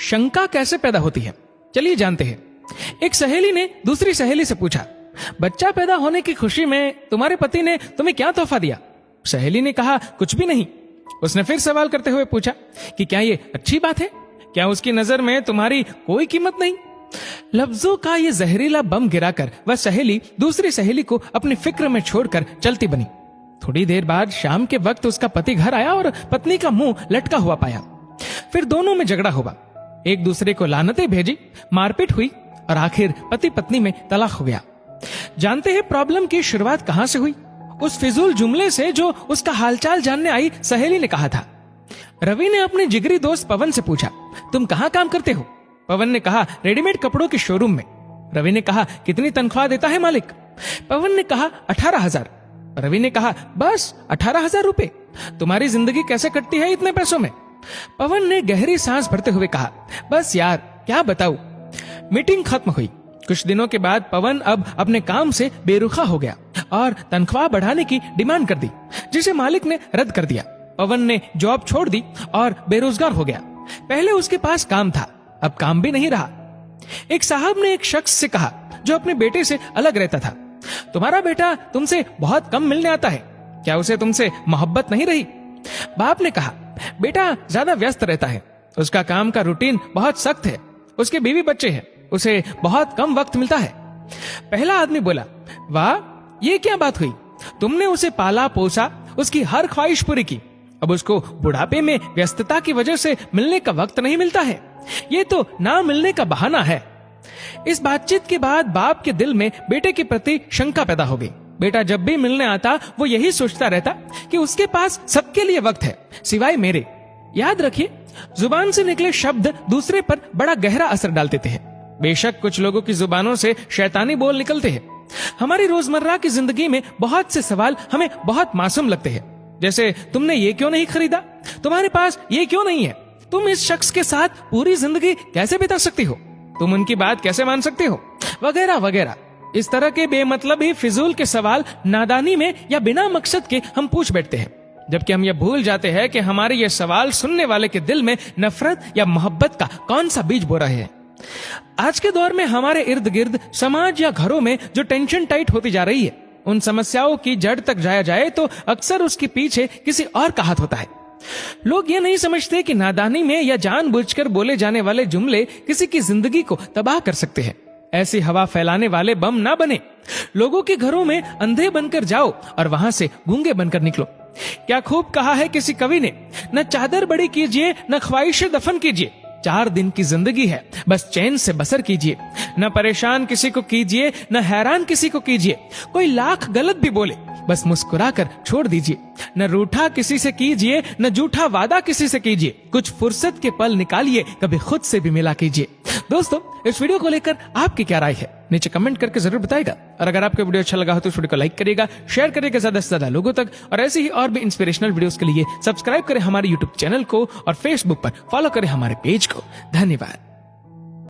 शंका कैसे पैदा होती है, चलिए जानते हैं। एक सहेली ने दूसरी सहेली से पूछा, बच्चा पैदा होने की खुशी में तुम्हारे पति ने तुम्हें क्या तोहफा दिया? सहेली ने कहा, कुछ भी नहीं। उसने फिर सवाल करते हुए पूछा कि क्या ये अच्छी बात है? क्या उसकी नजर में तुम्हारी कोई कीमत नहीं? लफ्जों का ये जहरीला बम गिराकर वह सहेली दूसरी सहेली को अपनी फिक्र में छोड़कर चलती बनी। थोड़ी देर बाद शाम के वक्त उसका पति घर आया और पत्नी का मुंह लटका हुआ पाया। फिर दोनों में झगड़ा हुआ, एक दूसरे को लानतें भेजी, मारपीट हुई और आखिर पति पत्नी में तलाक हो गया। जानते हैं प्रॉब्लम की शुरुआत कहां से हुई? उस फिजूल जुमले से जो उसका हालचाल जानने आई सहेली ने कहा था। रवि ने अपने जिगरी दोस्त पवन से पूछा, तुम कहां काम करते हो? पवन ने कहा, रेडीमेड कपड़ों के शोरूम में। रवि ने कहा, कितनी तनख्वाह देता है मालिक? पवन ने कहा, 18,000। रवि ने कहा, बस 18,000 रुपए? तुम्हारी जिंदगी कैसे कटती है इतने पैसों में? पवन ने गहरी सांस भरते हुए कहा, बस यार क्या बताऊं। मीटिंग खत्म हुई। कुछ दिनों के बाद पवन अब अपने काम से बेरुखा हो गया और तनख्वाह बढ़ाने की डिमांड कर दी, जिसे मालिक ने रद्द कर दिया। पवन ने जॉब छोड़ दी और बेरोजगार हो गया। पहले उसके पास काम था, अब काम भी नहीं रहा। एक साहब ने एक शख्स से कहा जो अपने बेटे से अलग रहता था, तुम्हारा बेटा तुमसे बहुत कम मिलने आता है, क्या उसे तुमसे मोहब्बत नहीं रही? बाप ने कहा, बेटा ज्यादा व्यस्त रहता है, उसका काम का रूटीन बहुत सख्त है, उसके बीवी बच्चे हैं, उसे बहुत कम वक्त मिलता है। पहला आदमी बोला, वाह ये क्या बात हुई, तुमने उसे पाला पोसा, उसकी हर ख्वाहिश पूरी की, अब उसको बुढ़ापे में व्यस्तता की वजह से मिलने का वक्त नहीं मिलता है, ये तो ना मिलने का बहाना है। इस बातचीत के बाद बाप के दिल में बेटे के प्रति शंका पैदा हो गई। बेटा जब भी मिलने आता वो यही सोचता रहता कि उसके पास सबके लिए वक्त है सिवाय मेरे। याद रखिए, जुबान से निकले शब्द दूसरे पर बड़ा गहरा असर डालते थे। बेशक कुछ लोगों की जुबानों से शैतानी बोल निकलते हैं। हमारी रोजमर्रा की जिंदगी में बहुत से सवाल हमें बहुत मासूम लगते हैं, जैसे तुमने ये क्यों नहीं खरीदा, तुम्हारे पास ये क्यों नहीं है, तुम इस शख्स के साथ पूरी जिंदगी कैसे बिता सकती हो, तुम उनकी बात कैसे मान सकते हो, वगैरह वगैरह। इस तरह के बेमतलब ही फिजूल के सवाल नादानी में या बिना मकसद के हम पूछ बैठते हैं, जबकि हम ये भूल जाते हैं कि हमारे ये सवाल सुनने वाले के दिल में नफरत या मोहब्बत का कौन सा बीज बो रहे हैं। आज के दौर में हमारे इर्द गिर्द समाज या घरों में जो टेंशन टाइट होती जा रही है, उन समस्याओं की जड़ तक जाया जाए तो अक्सर उसके पीछे किसी और का हाथ होता है। लोग ये नहीं समझते कि नादानी में या जानबूझकर बोले जाने वाले जुमले किसी की जिंदगी को तबाह कर सकते हैं। ऐसी हवा फैलाने वाले बम ना बने। लोगों के घरों में अंधे बनकर जाओ और वहां से गूंगे बनकर निकलो। क्या खूब कहा है किसी कवि ने, न चादर बड़ी कीजिए न ख्वाहिशें दफन कीजिए, 4 दिन की जिंदगी है बस चैन से बसर कीजिए। न परेशान किसी को कीजिए न हैरान किसी को कीजिए, कोई लाख गलत भी बोले बस मुस्कुरा कर छोड़ दीजिए। न रूठा किसी से कीजिए न झूठा वादा किसी से कीजिए, कुछ फुर्सत के पल निकालिए, कभी खुद से भी मिला कीजिए। दोस्तों, इस वीडियो को लेकर आपकी क्या राय है नीचे कमेंट करके जरूर बताइएगा। और अगर आपको वीडियो अच्छा लगा हो तो इस वीडियो को लाइक करिएगा, शेयर करिएगा ज्यादा से ज्यादा लोगों तक, और ऐसे ही और भी इंस्पिरेशनल वीडियोस के लिए सब्सक्राइब करें हमारे यूट्यूब चैनल को और फेसबुक पर फॉलो करें हमारे पेज को। धन्यवाद।